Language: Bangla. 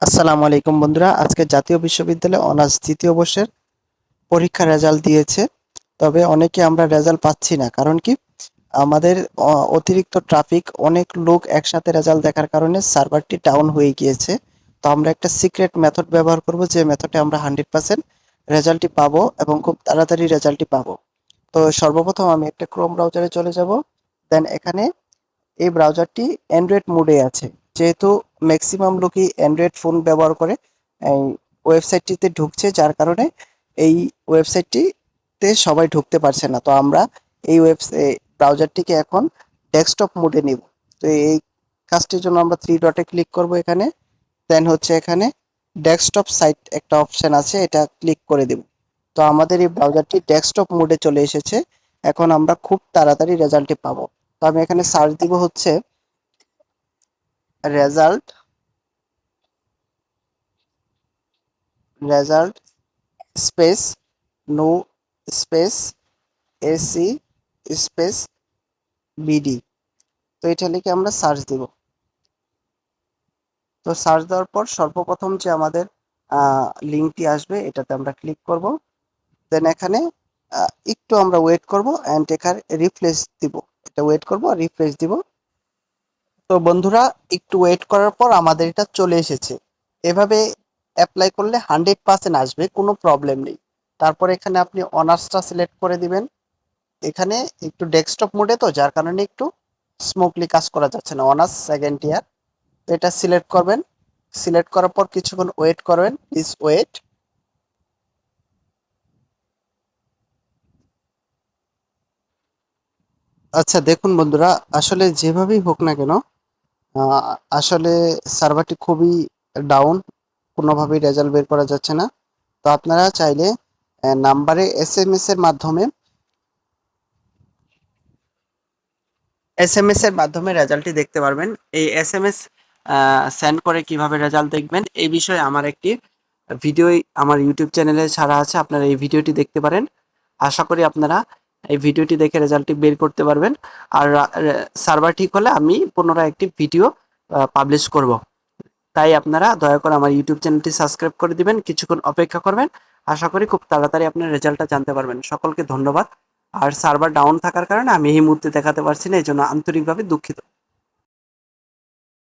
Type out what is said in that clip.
আসসালামু আলাইকুম বন্ধুরা, আজকে জাতীয় বিশ্ববিদ্যালয়ে অনার্স দ্বিতীয় বর্ষের পরীক্ষার রেজাল্ট দিয়েছে। তবে অনেকে আমরা রেজাল্ট পাচ্ছি না, কারণ কি আমাদের অতিরিক্ত ট্রাফিক, অনেক লোক একসাথে রেজাল্ট দেখার কারণে সার্ভারটি ডাউন হয়ে গিয়েছে। তো আমরা একটা সিক্রেট মেথড ব্যবহার করব, যে মেথডে আমরা 100% রেজাল্টটি পাবো এবং খুব তাড়াতাড়ি রেজাল্টটি পাবো। তো সর্বপ্রথম আমি একটা ক্রোম ব্রাউজারে চলে যাব। দেন এখানে এই ব্রাউজারটি অ্যান্ড্রয়েড মোডে আছে। যেহেতু ম্যাক্সিমাম লোকই অ্যান্ড্রয়েড ফোন ব্যবহার করে, এই ওয়েবসাইটটিতে ঢুকছে, যার কারণে এই ওয়েবসাইটটিতে সবাই ঢুকতে পারছে না। তো আমরা এই ব্রাউজারটিকে এখন ডেস্কটপ মোডে নিব। তো এই কাজটির জন্য আমরা থ্রি ডটে ক্লিক করব এখানে। দেন হচ্ছে এখানে ডেস্কটপ সাইট একটা অপশন আছে, এটা ক্লিক করে দেব। তো আমাদের এই ব্রাউজারটি ডেস্কটপ মোডে চলে এসেছে। এখন আমরা খুব তাড়াতাড়ি রেজাল্টটি পাবো। তো আমি এখানে সার্চ দিব হচ্ছে result result space no space AC space BD. তো এটা লিখে আমরা সার্চ দিব। তো সার্চ দেওয়ার পর সর্বপ্রথম যে আমাদের লিঙ্কটি আসবে, এটাতে আমরা ক্লিক করব। দেন এখানে একটু আমরা ওয়েট করব অ্যান্ড এখানে রিফ্রেশ দিব। এটা ওয়েট করব আর রিফ্রেশ দিব। তো বন্ধুরা, একটু ওয়েট করার পর আমাদের এটা চলে এসেছে। এভাবে অ্যাপ্লাই করলে 100% আসবে, কোনো প্রবলেম নেই। তারপর এখানে আপনি অনার্সটা সিলেক্ট করে দিবেন। এখানে একটু ডেস্কটপ মোডে, তো যার কারণে একটু স্মুথলি কাজ করা যাচ্ছে না। অনার্স সেকেন্ড ইয়ার, তো এটা সিলেক্ট করবেন। সিলেক্ট করার পর কিছুক্ষণ ওয়েট করবেন, প্লিজ ওয়েট। আচ্ছা দেখুন বন্ধুরা, আসলে যেভাবেই হোক না কেন, আহ, আসলে সার্ভারটি খুবই ডাউন, কোনোভাবেই রেজাল্ট বের করা যাচ্ছে না। তো আপনারা চাইলে নাম্বারে এস এম এস এর মাধ্যমে রেজাল্টটি দেখতে পারবেন। এই এস সেন্ড করে কিভাবে রেজাল্ট দেখবেন, এই বিষয়ে আমার একটি ভিডিও আমার ইউটিউব চ্যানেলে ছাড়া আছে, আপনারা এই ভিডিওটি দেখতে পারেন। আশা করি আপনারা এই ভিডিওটি দেখে রেজাল্টটি বের করতে পারবেন। আর সার্ভার ঠিক হলে আমি পুনরায় একটি ভিডিও পাবলিশ করব। তাই আপনারা দয়া করে আমার ইউটিউব চ্যানেলটি সাবস্ক্রাইব করে দিবেন, কিছুক্ষণ অপেক্ষা করবেন। আশা করি খুব তাড়াতাড়ি আপনার রেজাল্টটা জানতে পারবেন। সকলকে ধন্যবাদ। আর সার্ভার ডাউন থাকার কারণে আমি এই মুহূর্তে দেখাতে পারছি না, এই জন্য আন্তরিকভাবে দুঃখিত।